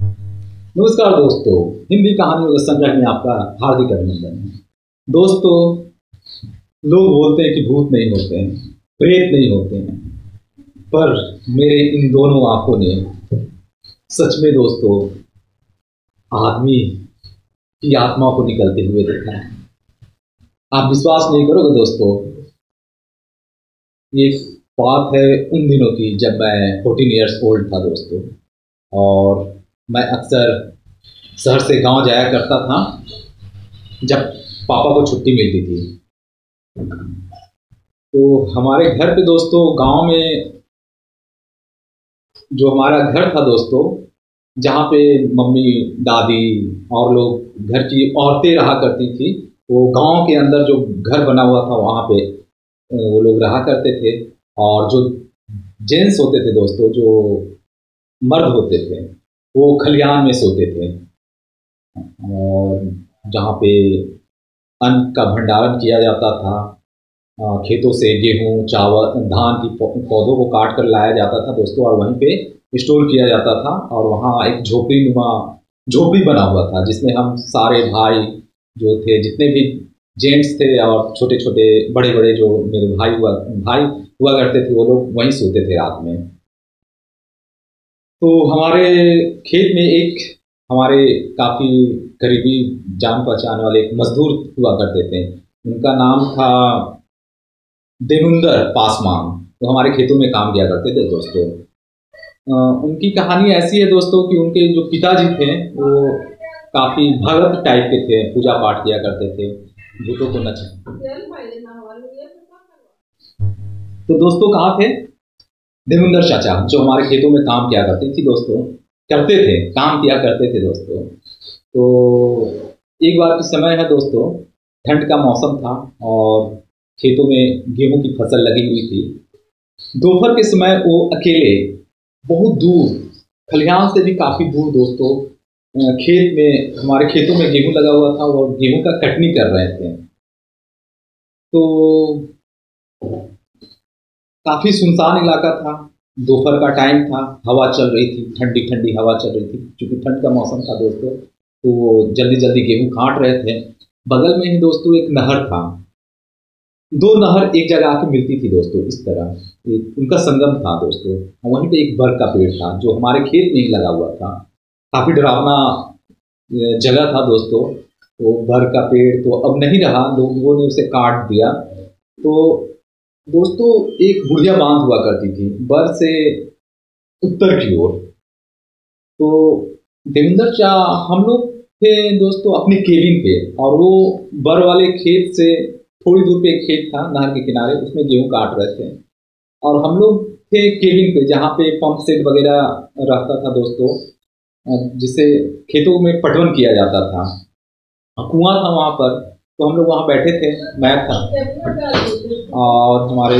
नमस्कार दोस्तों, हिंदी कहानियों के संग्रह में आपका हार्दिक अभिनंदन है। दोस्तों, लोग बोलते हैं कि भूत नहीं होते हैं, प्रेत नहीं होते हैं, पर मेरे इन दोनों आंखों ने सच में दोस्तों आदमी की आत्मा को निकलते हुए देखा है। आप विश्वास नहीं करोगे दोस्तों, ये बात है उन दिनों की जब मैं 14 ईयर्स ओल्ड था दोस्तों, और मैं अक्सर शहर से गांव जाया करता था जब पापा को छुट्टी मिलती थी। तो हमारे घर पे दोस्तों, गांव में जो हमारा घर था दोस्तों, जहाँ पे मम्मी दादी और लोग घर की औरतें रहा करती थी, वो गांव के अंदर जो घर बना हुआ था वहाँ पे वो लोग रहा करते थे। और जो जेंट्स होते थे दोस्तों, जो मर्द होते थे, वो खलिहान में सोते थे। और जहाँ पे अन्न का भंडारण किया जाता था, खेतों से गेहूं चावल धान की पौधों को काट कर लाया जाता था दोस्तों, और वहीं पे स्टोर किया जाता था। और वहाँ एक झोपड़ी बना हुआ था, जिसमें हम सारे भाई जो थे, जितने भी जेंट्स थे और छोटे छोटे बड़े बड़े जो मेरे भाई हुआ करते थे, वो लोग वहीं सोते थे रात में। तो हमारे खेत में एक हमारे काफ़ी करीबी जान पहचान वाले एक मजदूर हुआ करते थे। उनका नाम था देवेंद्र पासवान। तो हमारे खेतों में काम किया करते थे दोस्तों। उनकी कहानी ऐसी है दोस्तों कि उनके जो पिताजी थे वो काफ़ी भगत टाइप के थे, पूजा पाठ किया करते थे, भूतों को नचा। तो दोस्तों कहाँ थे देवेंद्र चाचा, जो हमारे खेतों में काम किया करते थे दोस्तों, काम किया करते थे दोस्तों। तो एक बार की समय है दोस्तों, ठंड का मौसम था और खेतों में गेहूं की फसल लगी हुई थी। दोपहर के समय वो अकेले बहुत दूर, खलिहान से भी काफ़ी दूर दोस्तों, खेत में, हमारे खेतों में गेहूं लगा हुआ था और गेहूं का कटनी कर रहे थे। तो काफ़ी सुनसान इलाका था, दोपहर का टाइम था, हवा चल रही थी, ठंडी ठंडी हवा चल रही थी। क्योंकि ठंड का मौसम था दोस्तों, तो वो जल्दी जल्दी गेहूं काट रहे थे। बगल में ही दोस्तों एक नहर था, दो नहर एक जगह आके मिलती थी दोस्तों, इस तरह एक उनका संगम था दोस्तों। वहीं पे एक बर का पेड़ था जो हमारे खेत में ही लगा हुआ था। काफ़ी डरावना जगह था दोस्तों। तो बर का पेड़ तो अब नहीं रहा, लोगों ने उसे काट दिया। तो दोस्तों एक बुढ़िया बांध हुआ करती थी बर से उत्तर की ओर। तो देवेंद्र चा हम लोग थे दोस्तों अपने केबिन पे, और वो बर वाले खेत से थोड़ी दूर पे एक खेत था नहर के किनारे, उसमें गेहूं काट रहे थे। और हम लोग थे केबिन पे, जहाँ पे पंप सेट वगैरह रहता था दोस्तों, जिससे खेतों में पटवन किया जाता था। कुआं था वहाँ पर, तो हम लोग वहाँ बैठे थे, मैं था और हमारे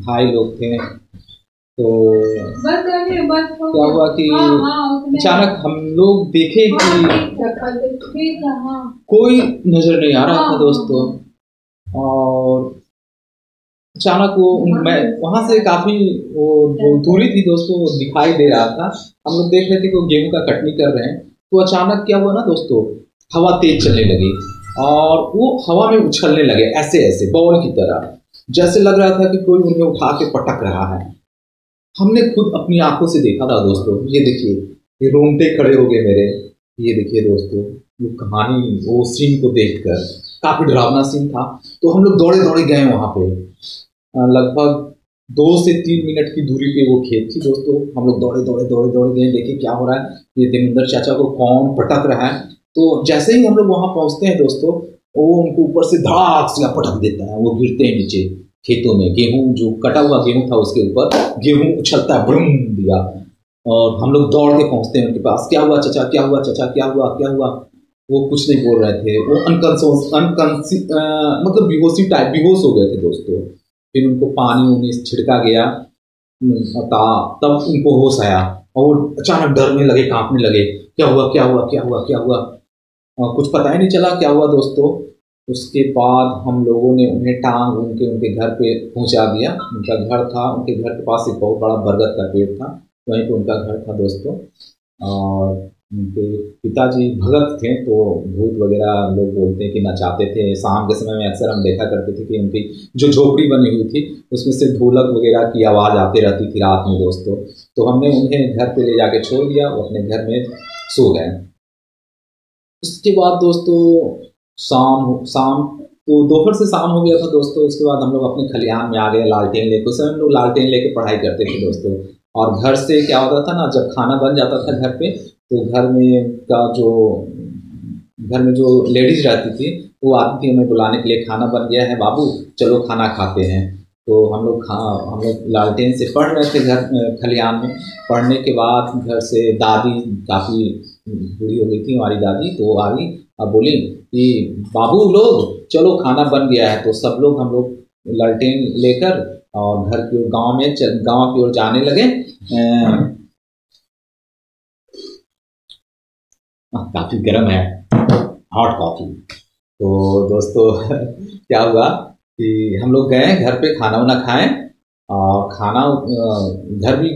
भाई लोग थे। तो क्या हुआ कि अचानक हम लोग देखे कि कोई नजर नहीं आ रहा था दोस्तों। और अचानक मैं वहां से काफी वो जो दूरी थी दोस्तों, वो दिखाई दे रहा था। हम लोग देख रहे थे कि वो गेहूं का कटनी कर रहे हैं। तो अचानक क्या हुआ ना दोस्तों, हवा तेज चलने लगी और वो हवा में उछलने लगे, ऐसे ऐसे बॉल की तरह, जैसे लग रहा था कि कोई उन्हें उठा के पटक रहा है। हमने खुद अपनी आंखों से देखा था दोस्तों। ये देखिए, ये रोंगटे खड़े हो गए मेरे। ये देखिए दोस्तों, वो कहानी, वो सीन को देखकर काफी डरावना सीन था। तो हम लोग दौड़े दौड़े गए वहां पे। लगभग 2 से 3 मिनट की दूरी पे वो खेत थी दोस्तों। हम लोग दौड़े दौड़े दौड़े दौड़े गए, देखे क्या हो रहा है, ये देवेंद्र चाचा को कौन पटक रहा है। तो जैसे ही हम लोग वहां पहुंचते हैं दोस्तों, वो उनको ऊपर से धड़ाक से पटक देता है, वो गिरते हैं नीचे खेतों में। गेहूं, जो कटा हुआ गेहूं था उसके ऊपर गेहूं उछलता है, ब्रूम दिया। और हम लोग दौड़ के पहुंचते हैं उनके पास। क्या हुआ चाचा, क्या हुआ चाचा, क्या हुआ क्या हुआ। वो कुछ नहीं बोल रहे थे, वो मतलब बेहोश हो गए थे दोस्तों। फिर उनको पानी उनी छिड़का गया, तब उनको होश आया और वो अचानक डरने लगे, कांपने लगे। क्या हुआ क्या हुआ क्या हुआ क्या हुआ। कुछ पता ही नहीं चला क्या हुआ दोस्तों। उसके बाद हम लोगों ने उन्हें टांग उनके उनके घर पे पहुंचा दिया। उनका घर था, उनके घर के पास एक बहुत बड़ा बरगद का पेड़ था, वहीं पे उनका घर था दोस्तों। और उनके पिताजी भगत थे, तो भूत वगैरह लोग बोलते हैं कि नचाते थे। शाम के समय में अक्सर हम देखा करते थे कि उनकी जो झोपड़ी बनी हुई थी उसमें से ढोलक वगैरह की आवाज़ आती रहती थी रात में दोस्तों। तो हमने उन्हें घर पे ले जाके छोड़ दिया, वो अपने घर में सो गए। उसके बाद दोस्तों शाम तो दोपहर से शाम हो गया था दोस्तों। उसके बाद हम लोग अपने खलिहान में आ गए लालटेन लेके। उस समय हम लोग लालटेन लेके पढ़ाई करते थे दोस्तों। और घर से क्या होता था ना, जब खाना बन जाता था घर पे, तो घर में जो लेडीज रहती थी वो आती थी हमें बुलाने के लिए, खाना बन गया है बाबू, चलो खाना खाते हैं। तो हम लोग लालटेन से पढ़ रहे थे घर खलिहान में। पढ़ने के बाद घर से दादी, काफ़ी बूढ़ी हो गई थी हमारी दादी, तो आ गई। अब बोली कि बाबू लोग चलो खाना बन गया है। तो सब लोग, हम लोग लालटेन लेकर और घर की ओर गाँव की ओर जाने लगे। काफ़ी गर्म है, हॉट कॉफ़ी। तो दोस्तों क्या हुआ कि हम लोग गए घर पे, खाना वाना खाएं। और खाना घर भी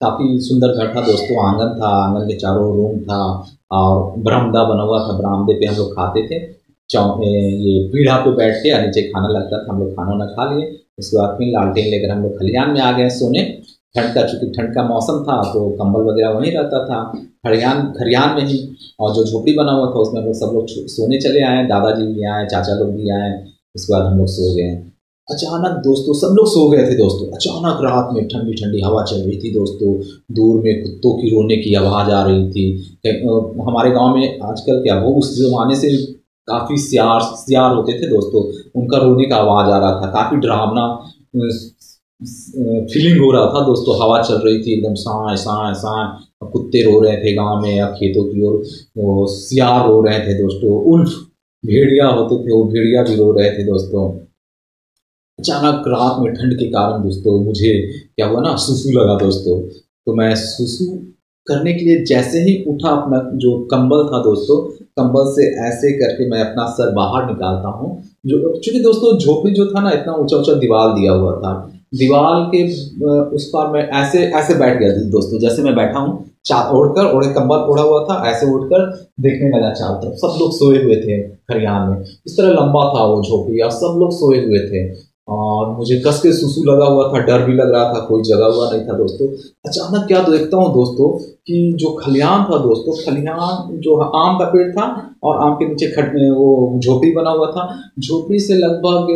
काफ़ी सुंदर घर था दोस्तों। आंगन था, आंगन के चारों रूम था और बरामदा बना हुआ था। बरामदे पे हम लोग खाते थे, ये पीढ़ा पे बैठ के नीचे खाना लगता था। हम लोग खाना वाना खा लिए। उसके बाद फिर लालटेन लेकर हम लोग खलिहान में आ गए सोने। चूँकि ठंड का मौसम था तो कंबल वगैरह वहीं रहता था खलिहान में ही। और जो झोपड़ी बना हुआ था उसमें हम लोग सब लोग सोने चले आए। दादाजी भी आए, चाचा लोग भी आए। उसके बाद हम लोग सो गए। अचानक दोस्तों सब लोग सो गए थे दोस्तों। अचानक रात में ठंडी ठंडी हवा चल रही थी दोस्तों। दूर में कुत्तों की रोने की आवाज़ आ रही थी। हमारे गांव में आजकल क्या, वो उस ज़माने से काफ़ी सियार होते थे दोस्तों, उनका रोने का आवाज़ आ रहा था। काफ़ी डरावना फीलिंग हो रहा था दोस्तों। हवा चल रही थी एकदम साए साए साए। कुत्ते रो रहे थे गांव में, या खेतों की ओर वो सियार रो रहे थे दोस्तों। उल्फ भेड़िया होते थे, वो भेड़िया भी रो रहे थे दोस्तों। अचानक रात में ठंड के कारण दोस्तों मुझे क्या हुआ ना, सुसु लगा दोस्तों। तो मैं सुसु करने के लिए जैसे ही उठा, अपना जो कंबल था दोस्तों, कंबल से ऐसे करके मैं अपना सर बाहर निकालता हूँ। चूंकि दोस्तों झोपड़ी जो था ना, इतना ऊंचा ऊंचा दीवार दिया हुआ था। दीवार के उस पर मैं ऐसे ऐसे बैठ गया था दोस्तों। जैसे मैं बैठा हूँ ओढ़े कंबल ओढ़ा हुआ था, ऐसे उठकर देखने लगा चारों तरफ। सब लोग सोए हुए थे खलिहान में। इस तरह लंबा था वो झोपड़ी और सब लोग सोए हुए थे। और मुझे कस के सुसु लगा हुआ था, डर भी लग रहा था, कोई जगा हुआ नहीं था दोस्तों। अचानक क्या देखता हूँ दोस्तों कि जो खलिहान था दोस्तों, खलिहान जो आम का पेड़ था और आम के नीचे वो झोपड़ी बना हुआ था। झोपड़ी से लगभग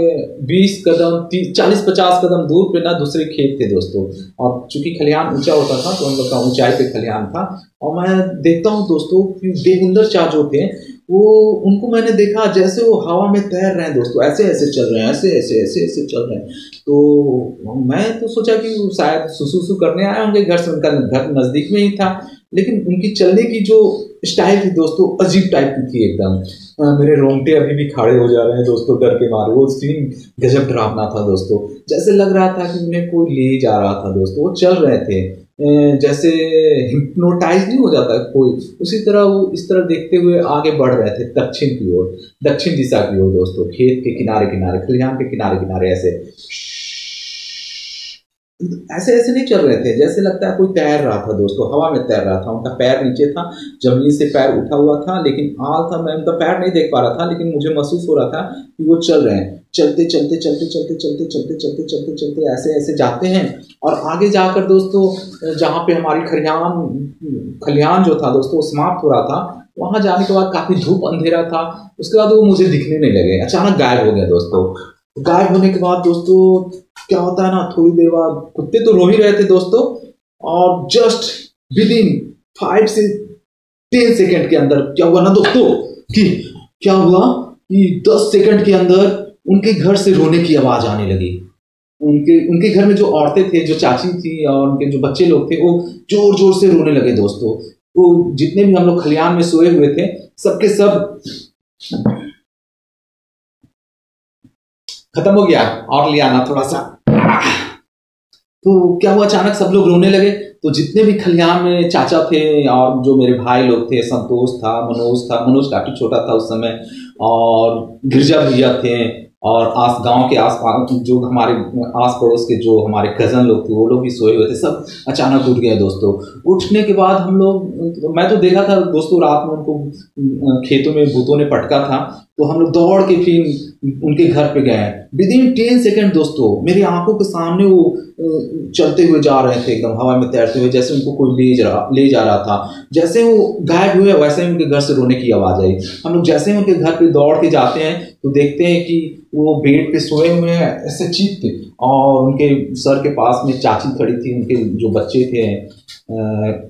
20 कदम 40-50 कदम दूर पे ना दूसरे खेत थे दोस्तों। और चूंकि खलिहान ऊंचा होता था तो हम लोग का ऊंचाई पे खलिहान था। और मैं देखता हूँ दोस्तों कि बेगुंदर चाचा जो थे वो, उनको मैंने देखा जैसे वो हवा में तैर रहे हैं दोस्तों, ऐसे ऐसे चल रहे हैं, ऐसे ऐसे ऐसे ऐसे चल रहे हैं। तो मैं तो सोचा कि शायद सुसु करने आए होंगे, घर से, उनका घर नज़दीक में ही था। लेकिन उनकी चलने की जो स्टाइल थी दोस्तों, अजीब टाइप की थी एकदम। मेरे रोंगटे अभी भी खड़े हो जा रहे हैं दोस्तों डर के मारे। वो सीन गजब डरावना था दोस्तों। जैसे लग रहा था कि उन्हें कोई ले जा रहा था दोस्तों। वो चल रहे थे जैसे हिप्नोटाइज नहीं हो जाता कोई, उसी तरह वो इस तरह देखते हुए आगे बढ़ रहे थे दक्षिण की ओर, दक्षिण दिशा की ओर दोस्तों। खेत के किनारे किनारे, खलिहान के किनारे किनारे ऐसे ऐसे ऐसे नहीं चल रहे थे, जैसे लगता है कोई तैर रहा था दोस्तों, हवा में तैर रहा था। उनका पैर नीचे था, जमीन से पैर उठा हुआ था, लेकिन आल था, मैं उनका पैर नहीं देख पा रहा था, लेकिन मुझे महसूस हो रहा था कि वो चल रहे हैं। चलते चलते चलते चलते चलते चलते चलते चलते चलते ऐसे ऐसे जाते हैं। और आगे जाकर दोस्तों जहाँ पे हमारी खलिहान जो था दोस्तों समाप्त हो रहा था, वहां जाने के बाद काफी धूप अंधेरा था। उसके बाद वो मुझे दिखने नहीं लगे, अचानक गायब हो गए दोस्तों। गायब होने के बाद दोस्तों क्या होता है ना, थोड़ी देर बाद कुत्ते तो रो ही रहे थे दोस्तों, और जस्ट विदिन 5 से 10 सेकंड के अंदर क्या हुआ ना दोस्तों, कि क्या हुआ कि 10 सेकंड के अंदर उनके घर से रोने की आवाज आने लगी। उनके घर में जो औरतें थे, जो चाची थी और उनके जो बच्चे लोग थे, वो जोर जोर से रोने लगे दोस्तों। तो जितने भी हम लोग खलिहान में सोए हुए थे, सबके सब खत्म हो गया, और लिया ना थोड़ा सा। तो क्या हुआ, अचानक सब लोग रोने लगे। तो जितने भी खलिहान में चाचा थे और जो मेरे भाई लोग थे, संतोष था, मनोज काफी छोटा था उस समय, और गिरजा भैया थे, और गांव के आसपास जो हमारे आस पड़ोस के जो हमारे कज़न लोग थे वो लोग भी सोए हुए थे, सब अचानक उठ गए दोस्तों। उठने के बाद हम लोग, मैं तो देखा था दोस्तों रात में उनको खेतों में भूतों ने पटका था, तो हम लोग दौड़ के फिर उनके घर पे गए। विद इन 10 सेकेंड दोस्तों मेरी आंखों के सामने वो चलते हुए जा रहे थे, एकदम हवा में तैरते हुए, जैसे उनको कोई ले जा रहा था। जैसे वो गायब हुए वैसे ही उनके घर से रोने की आवाज़ आई। हम लोग जैसे ही उनके घर पे दौड़ के जाते हैं तो देखते हैं कि वो बेड पे सोए हुए हैं ऐसे चीखते, और उनके सर के पास में चाची खड़ी थी, उनके जो बच्चे थे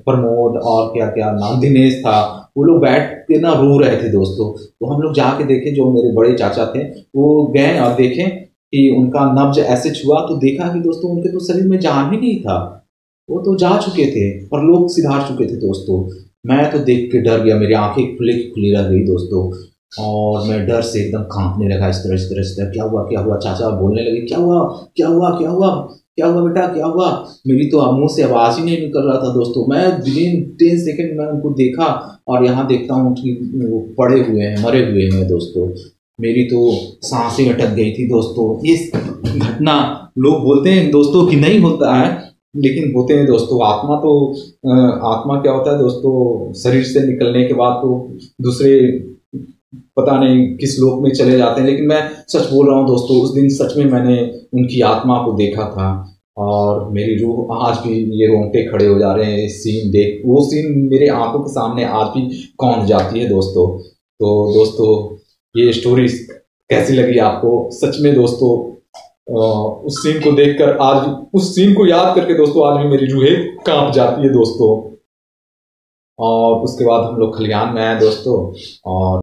प्रमोद और क्या क्या नाम दिनेश था, वो लोग बैठ के ना रो रहे थे दोस्तों। तो हम लोग जाके देखे, जो मेरे बड़े चाचा थे वो गए और देखें कि उनका नब्ज ऐसे छुआ तो देखा कि दोस्तों उनके तो शरीर में जान ही नहीं था, वो तो जा चुके थे और लोग सिधार चुके थे दोस्तों। मैं तो देख के डर गया, मेरी आंखें खुली रह गई दोस्तों, और मैं डर से एकदम कांपने लगा। इस तरह क्या हुआ क्या हुआ, चाचा बोलने लगे क्या हुआ क्या हुआ क्या हुआ क्या हुआ बेटा क्या हुआ। मेरी तो मुंह से आवाज़ ही नहीं निकल रहा था दोस्तों। मैं विदिन 10 सेकेंड में उनको देखा और यहाँ देखता हूँ कि वो पड़े हुए हैं, मरे हुए हैं दोस्तों। मेरी तो सांसें अटक गई थी दोस्तों। इस घटना लोग बोलते हैं दोस्तों कि नहीं होता है, लेकिन होते हैं दोस्तों। आत्मा तो आत्मा क्या होता है दोस्तों, शरीर से निकलने के बाद तो दूसरे पता नहीं किस लोक में चले जाते हैं, लेकिन मैं सच बोल रहा हूँ दोस्तों, उस दिन सच में मैंने उनकी आत्मा को देखा था। और मेरी रूह आज भी, ये रोंगटे खड़े हो जा रहे हैं सीन देख, वो सीन मेरे आंखों के सामने आज भी कौंध जाती है दोस्तों। तो दोस्तों ये स्टोरी कैसी लगी आपको? सच में दोस्तों उस सीन को देखकर, आज उस सीन को याद करके दोस्तों आज भी मेरी रूहें कांप जाती है दोस्तों। और उसके बाद हम लोग खलिहान में आए दोस्तों, और